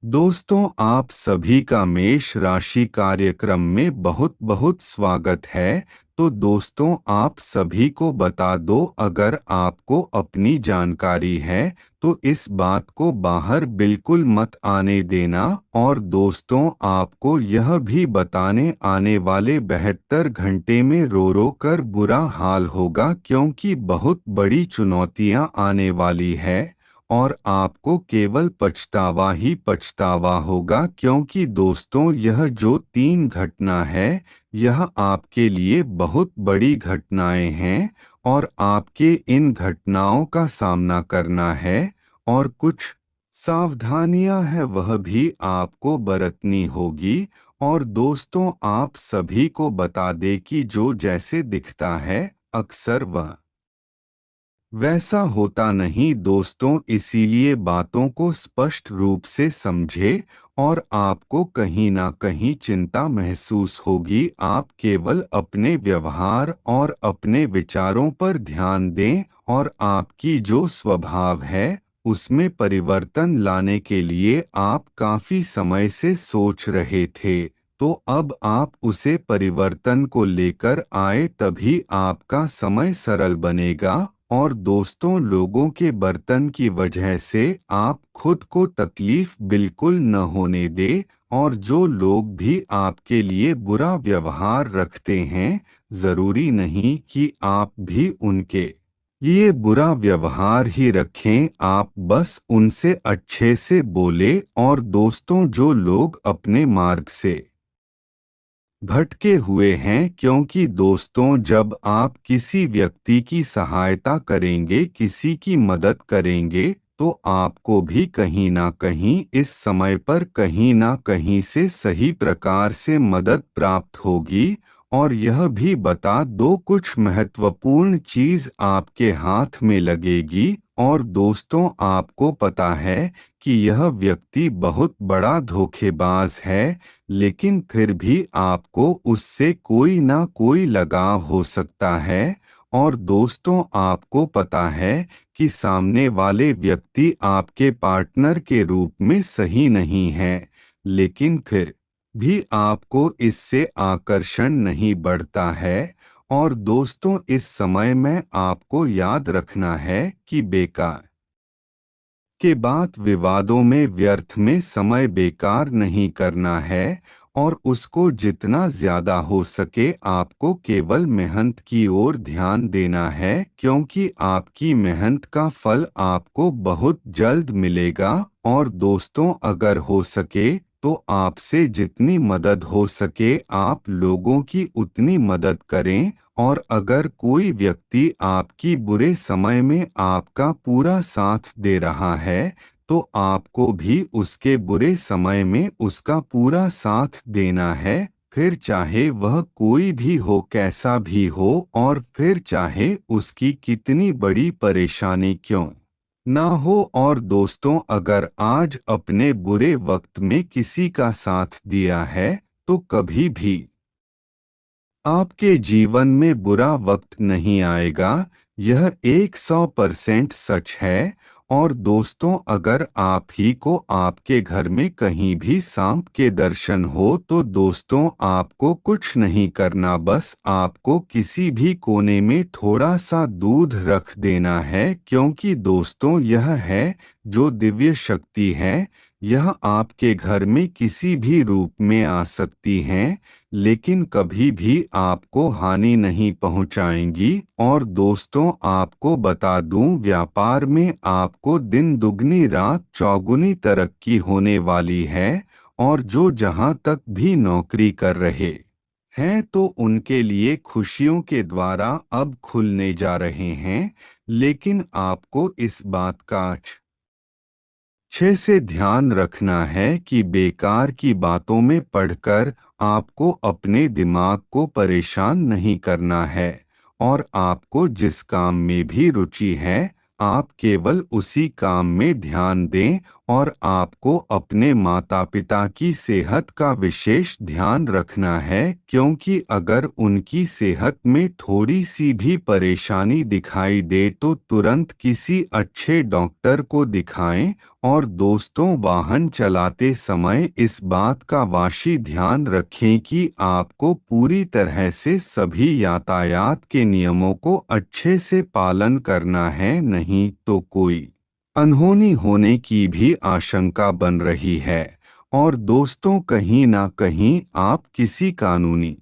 दोस्तों, आप सभी का मेष राशि कार्यक्रम में बहुत बहुत स्वागत है। तो दोस्तों, आप सभी को बता दो, अगर आपको अपनी जानकारी है तो इस बात को बाहर बिल्कुल मत आने देना। और दोस्तों, आपको यह भी बताने आने वाले 72 घंटे में रो रो कर बुरा हाल होगा, क्योंकि बहुत बड़ी चुनौतियां आने वाली है और आपको केवल पछतावा ही पछतावा होगा। क्योंकि दोस्तों, यह जो 3 घटना है, यह आपके लिए बहुत बड़ी घटनाएं हैं और आपके इन घटनाओं का सामना करना है। और कुछ सावधानियां हैं, वह भी आपको बरतनी होगी। और दोस्तों, आप सभी को बता दे कि जो जैसे दिखता है, अक्सर वह वैसा होता नहीं दोस्तों। इसीलिए बातों को स्पष्ट रूप से समझे। और आपको कहीं ना कहीं चिंता महसूस होगी। आप केवल अपने व्यवहार और अपने विचारों पर ध्यान दें और आपकी जो स्वभाव है उसमें परिवर्तन लाने के लिए आप काफी समय से सोच रहे थे। तो अब आप उसे परिवर्तन को लेकर आए, तभी आपका समय सरल बनेगा। और दोस्तों, लोगों के बर्तन की वजह से आप खुद को तकलीफ बिल्कुल न होने दे। और जो लोग भी आपके लिए बुरा व्यवहार रखते हैं, जरूरी नहीं कि आप भी उनके ये बुरा व्यवहार ही रखें, आप बस उनसे अच्छे से बोले। और दोस्तों, जो लोग अपने मार्ग से भटके हुए हैं, क्योंकि दोस्तों, जब आप किसी व्यक्ति की सहायता करेंगे, किसी की मदद करेंगे, तो आपको भी कहीं ना कहीं इस समय पर कहीं ना कहीं से सही प्रकार से मदद प्राप्त होगी। और यह भी बता दो, कुछ महत्वपूर्ण चीज आपके हाथ में लगेगी। और दोस्तों, आपको पता है कि यह व्यक्ति बहुत बड़ा धोखेबाज है, लेकिन फिर भी आपको उससे कोई ना कोई लगाव हो सकता है। और दोस्तों, आपको पता है कि सामने वाले व्यक्ति आपके पार्टनर के रूप में सही नहीं है, लेकिन फिर भी आपको इससे आकर्षण नहीं बढ़ता है। और दोस्तों, इस समय में आपको याद रखना है कि बेकार के बात विवादों में व्यर्थ में समय बेकार नहीं करना है। और उसको जितना ज्यादा हो सके आपको केवल मेहनत की ओर ध्यान देना है, क्योंकि आपकी मेहनत का फल आपको बहुत जल्द मिलेगा। और दोस्तों, अगर हो सके तो आपसे जितनी मदद हो सके आप लोगों की उतनी मदद करें। और अगर कोई व्यक्ति आपकी बुरे समय में आपका पूरा साथ दे रहा है, तो आपको भी उसके बुरे समय में उसका पूरा साथ देना है। फिर चाहे वह कोई भी हो, कैसा भी हो, और फिर चाहे उसकी कितनी बड़ी परेशानी क्यों ना हो। और दोस्तों, अगर आज अपने बुरे वक्त में किसी का साथ दिया है, तो कभी भी आपके जीवन में बुरा वक्त नहीं आएगा। यह 100% सच है। और दोस्तों, अगर आप ही को आपके घर में कहीं भी सांप के दर्शन हो, तो दोस्तों, आपको कुछ नहीं करना, बस आपको किसी भी कोने में थोड़ा सा दूध रख देना है। क्योंकि दोस्तों, यह है जो दिव्य शक्ति है, यह आपके घर में किसी भी रूप में आ सकती हैं, लेकिन कभी भी आपको हानि नहीं पहुंचाएंगी। और दोस्तों, आपको बता दूं, व्यापार में आपको दिन दुगनी रात चौगुनी तरक्की होने वाली है। और जो जहां तक भी नौकरी कर रहे हैं, तो उनके लिए खुशियों के द्वारा अब खुलने जा रहे हैं। लेकिन आपको इस बात का अच्छे से ध्यान रखना है कि बेकार की बातों में पढ़कर आपको अपने दिमाग को परेशान नहीं करना है। और आपको जिस काम में भी रुचि है, आप केवल उसी काम में ध्यान दें। और आपको अपने माता पिता की सेहत का विशेष ध्यान रखना है, क्योंकि अगर उनकी सेहत में थोड़ी सी भी परेशानी दिखाई दे तो तुरंत किसी अच्छे डॉक्टर को दिखाएं। और दोस्तों, वाहन चलाते समय इस बात का वाशी ध्यान रखें कि आपको पूरी तरह से सभी यातायात के नियमों को अच्छे से पालन करना है, नहीं तो कोई अनहोनी होने की भी आशंका बन रही है। और दोस्तों, कहीं ना कहीं आप किसी कानूनी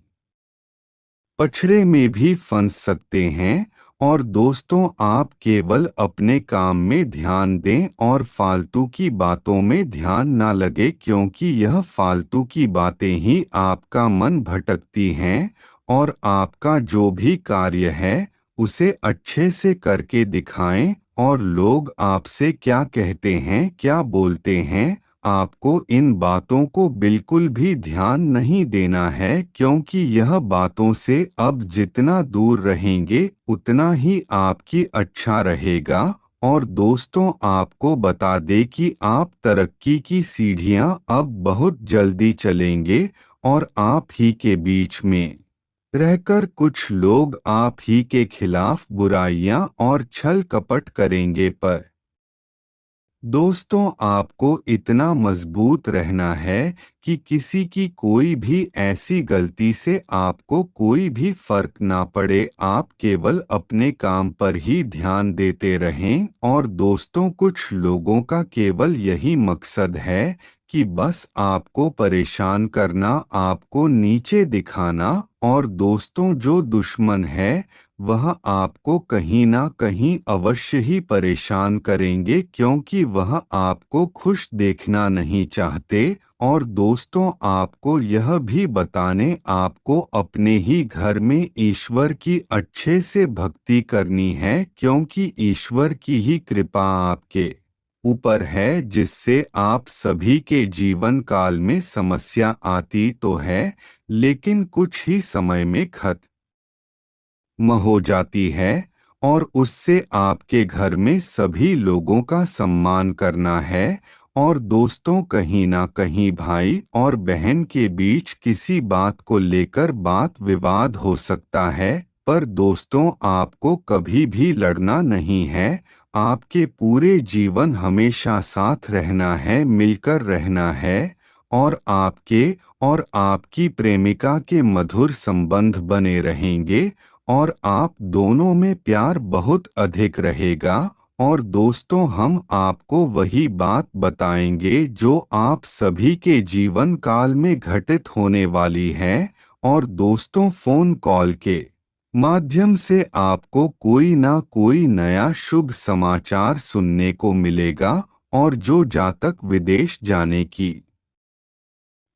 पछड़े में भी फंस सकते हैं। और दोस्तों, आप केवल अपने काम में ध्यान दें और फालतू की बातों में ध्यान ना लगे, क्योंकि यह फालतू की बातें ही आपका मन भटकती हैं। और आपका जो भी कार्य है उसे अच्छे से करके दिखाएं। और लोग आपसे क्या कहते हैं, क्या बोलते हैं, आपको इन बातों को बिल्कुल भी ध्यान नहीं देना है, क्योंकि यह बातों से अब जितना दूर रहेंगे उतना ही आपकी अच्छा रहेगा। और दोस्तों, आपको बता दें कि आप तरक्की की सीढ़ियां अब बहुत जल्दी चलेंगे। और आप ही के बीच में रहकर कुछ लोग आप ही के खिलाफ बुराइयां और छल कपट करेंगे, पर दोस्तों, आपको इतना मजबूत रहना है कि किसी की कोई भी ऐसी गलती से आपको कोई भी फर्क ना पड़े। आप केवल अपने काम पर ही ध्यान देते रहें। और दोस्तों, कुछ लोगों का केवल यही मकसद है कि बस आपको परेशान करना, आपको नीचे दिखाना। और दोस्तों, जो दुश्मन है वह आपको कहीं ना कहीं अवश्य ही परेशान करेंगे, क्योंकि वह आपको खुश देखना नहीं चाहते। और दोस्तों, आपको यह भी बताने, आपको अपने ही घर में ईश्वर की अच्छे से भक्ति करनी है, क्योंकि ईश्वर की ही कृपा आपके ऊपर है, जिससे आप सभी के जीवन काल में समस्या आती तो है, लेकिन कुछ ही समय में खत्म हो जाती है। और उससे आपके घर में सभी लोगों का सम्मान करना है। और दोस्तों, कहीं ना कहीं भाई और बहन के बीच किसी बात को लेकर बात विवाद हो सकता है, पर दोस्तों, आपको कभी भी लड़ना नहीं है। आपके पूरे जीवन हमेशा साथ रहना है, मिलकर रहना है। और आपके और आपकी प्रेमिका के मधुर संबंध बने रहेंगे। और आप दोनों में प्यार बहुत अधिक रहेगा। और दोस्तों, हम आपको वही बात बताएंगे जो आप सभी के जीवन काल में घटित होने वाली है। और दोस्तों, फोन कॉल के माध्यम से आपको कोई ना कोई नया शुभ समाचार सुनने को मिलेगा। और जो जातक विदेश जाने की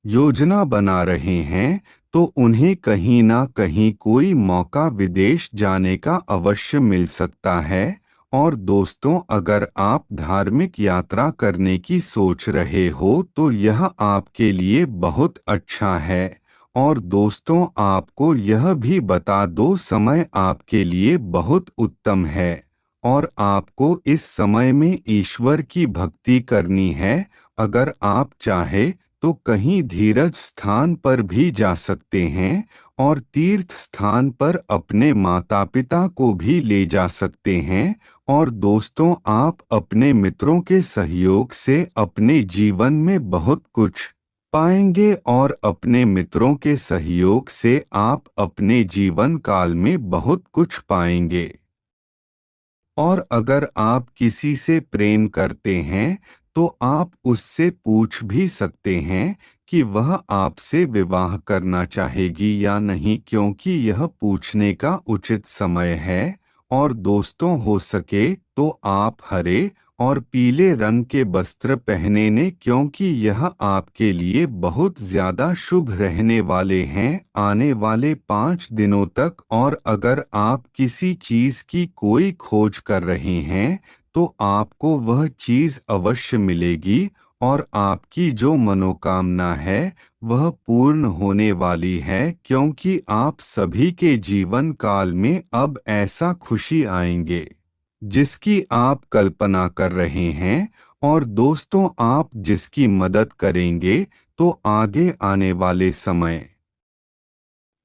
योजना बना रहे हैं, तो उन्हें कहीं ना कहीं कोई मौका विदेश जाने का अवश्य मिल सकता है। और दोस्तों, अगर आप धार्मिक यात्रा करने की सोच रहे हो तो यह आपके लिए बहुत अच्छा है। और दोस्तों, आपको यह भी बता दो, समय आपके लिए बहुत उत्तम है। और आपको इस समय में ईश्वर की भक्ति करनी है। अगर आप चाहे तो कहीं धीरज स्थान पर भी जा सकते हैं। और तीर्थ स्थान पर अपने माता पिता को भी ले जा सकते हैं। और दोस्तों, आप अपने मित्रों के सहयोग से अपने जीवन में बहुत कुछ पाएंगे। और अपने मित्रों के सहयोग से आप अपने जीवन काल में बहुत कुछ पाएंगे। और अगर आप किसी से प्रेम करते हैं तो आप उससे पूछ भी सकते हैं कि वह आपसे विवाह करना चाहेगी या नहीं, क्योंकि यह पूछने का उचित समय है। और दोस्तों, हो सके तो आप हरे और पीले रंग के वस्त्र पहने ने, क्योंकि यह आपके लिए बहुत ज्यादा शुभ रहने वाले हैं आने वाले 5 दिनों तक। और अगर आप किसी चीज की कोई खोज कर रहे हैं तो आपको वह चीज अवश्य मिलेगी। और आपकी जो मनोकामना है वह पूर्ण होने वाली है, क्योंकि आप सभी के जीवन काल में अब ऐसा खुशी आएंगे जिसकी आप कल्पना कर रहे हैं। और दोस्तों, आप जिसकी मदद करेंगे तो आगे आने वाले समय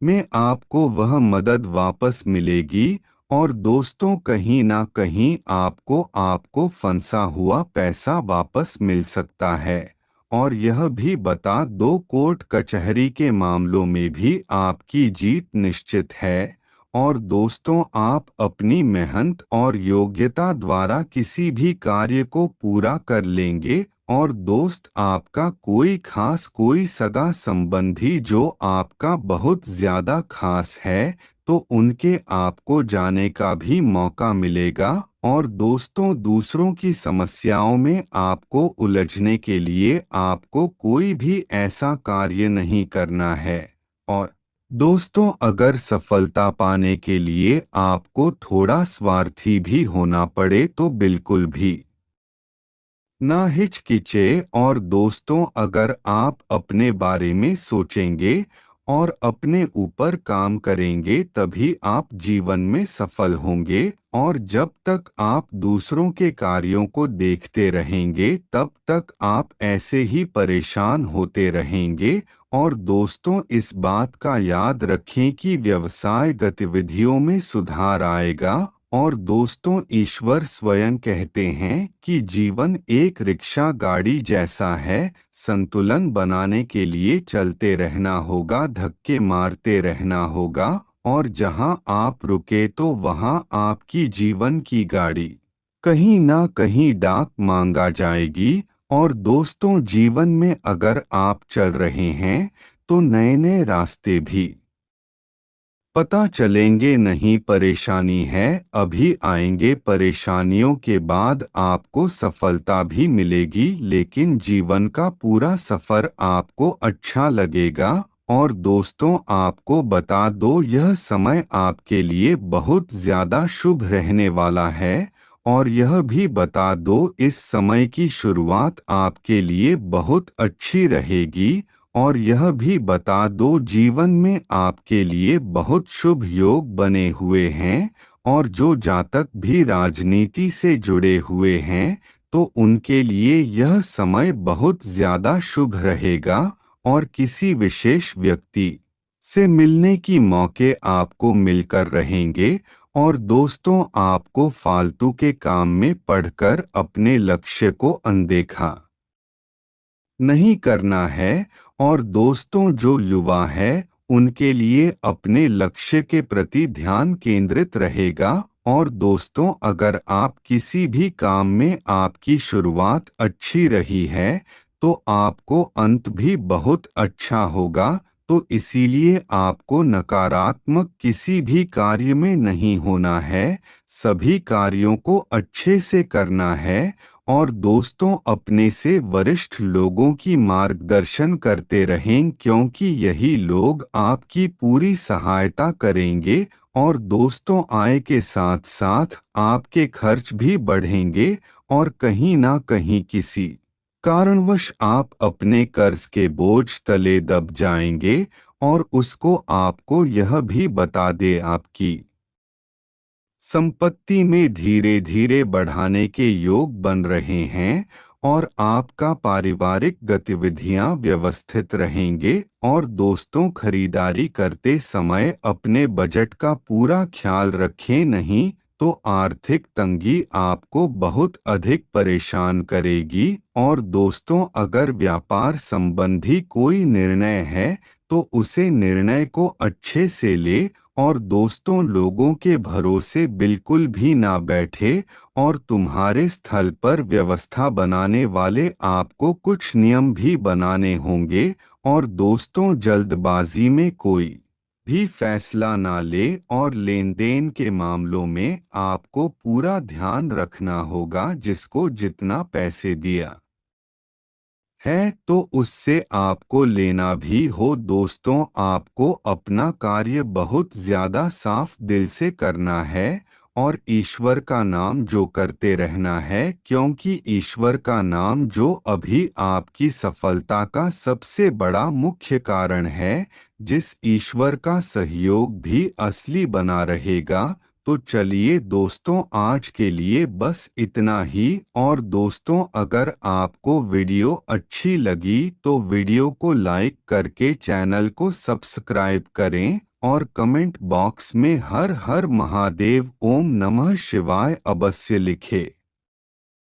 में आपको वह मदद वापस मिलेगी। और दोस्तों कहीं ना कहीं आपको फंसा हुआ पैसा वापस मिल सकता है। और यह भी बता दो, कोर्ट कचहरी के मामलों में भी आपकी जीत निश्चित है। और दोस्तों आप अपनी मेहनत और योग्यता द्वारा किसी भी कार्य को पूरा कर लेंगे। और दोस्त आपका कोई सगा संबंधी जो आपका बहुत ज्यादा खास है, तो उनके आपको जाने का भी मौका मिलेगा। और दोस्तों दूसरों की समस्याओं में आपको उलझने के लिए आपको कोई भी ऐसा कार्य नहीं करना है। और दोस्तों अगर सफलता पाने के लिए आपको थोड़ा स्वार्थी भी होना पड़े तो बिल्कुल भी ना हिचकिचे। और दोस्तों अगर आप अपने बारे में सोचेंगे और अपने ऊपर काम करेंगे तभी आप जीवन में सफल होंगे। और जब तक आप दूसरों के कार्यों को देखते रहेंगे तब तक आप ऐसे ही परेशान होते रहेंगे। और दोस्तों इस बात का याद रखें कि व्यवसाय गतिविधियों में सुधार आएगा। और दोस्तों ईश्वर स्वयं कहते हैं कि जीवन एक रिक्शा गाड़ी जैसा है, संतुलन बनाने के लिए चलते रहना होगा, धक्के मारते रहना होगा। और जहां आप रुके तो वहां आपकी जीवन की गाड़ी कहीं ना कहीं डाक मांगा जाएगी। और दोस्तों जीवन में अगर आप चल रहे हैं तो नए नए रास्ते भी पता चलेंगे। नहीं परेशानी है, अभी आएंगे, परेशानियों के बाद आपको सफलता भी मिलेगी, लेकिन जीवन का पूरा सफर आपको अच्छा लगेगा। और दोस्तों आपको बता दो यह समय आपके लिए बहुत ज्यादा शुभ रहने वाला है। और यह भी बता दो इस समय की शुरुआत आपके लिए बहुत अच्छी रहेगी। और यह भी बता दो जीवन में आपके लिए बहुत शुभ योग बने हुए हैं। और जो जातक भी राजनीति से जुड़े हुए हैं तो उनके लिए यह समय बहुत ज्यादा शुभ रहेगा। और किसी विशेष व्यक्ति से मिलने की मौके आपको मिलकर रहेंगे। और दोस्तों आपको फालतू के काम में पढ़कर अपने लक्ष्य को अनदेखा नहीं करना है। और दोस्तों जो युवा है उनके लिए अपने लक्ष्य के प्रति ध्यान केंद्रित रहेगा। और दोस्तों अगर आप किसी भी काम में आपकी शुरुआत अच्छी रही है तो आपको अंत भी बहुत अच्छा होगा। तो इसीलिए आपको नकारात्मक किसी भी कार्य में नहीं होना है, सभी कार्यों को अच्छे से करना है। और दोस्तों अपने से वरिष्ठ लोगों की मार्गदर्शन करते रहें क्योंकि यही लोग आपकी पूरी सहायता करेंगे। और दोस्तों आय के साथ साथ आपके खर्च भी बढ़ेंगे और कहीं ना कहीं किसी कारणवश आप अपने कर्ज के बोझ तले दब जाएंगे। और उसको आपको यह भी बता दे आपकी संपत्ति में धीरे धीरे बढ़ाने के योग बन रहे हैं। और आपका पारिवारिक गतिविधियां व्यवस्थित रहेंगे। और दोस्तों खरीदारी करते समय अपने बजट का पूरा ख्याल रखें, नहीं तो आर्थिक तंगी आपको बहुत अधिक परेशान करेगी। और दोस्तों अगर व्यापार संबंधी कोई निर्णय है तो उसे निर्णय को अच्छे से ले। और दोस्तों लोगों के भरोसे बिल्कुल भी ना बैठे। और तुम्हारे स्थल पर व्यवस्था बनाने वाले आपको कुछ नियम भी बनाने होंगे। और दोस्तों जल्दबाजी में कोई भी फैसला ना ले। और लेन देन के मामलों में आपको पूरा ध्यान रखना होगा, जिसको जितना पैसे दिया है तो उससे आपको लेना भी हो। दोस्तों आपको अपना कार्य बहुत ज्यादा साफ दिल से करना है और ईश्वर का नाम जो करते रहना है, क्योंकि ईश्वर का नाम जो अभी आपकी सफलता का सबसे बड़ा मुख्य कारण है, जिस ईश्वर का सहयोग भी असली बना रहेगा। तो चलिए दोस्तों आज के लिए बस इतना ही। और दोस्तों अगर आपको वीडियो अच्छी लगी तो वीडियो को लाइक करके चैनल को सब्सक्राइब करें और कमेंट बॉक्स में हर हर महादेव ओम नमः शिवाय अवश्य लिखे।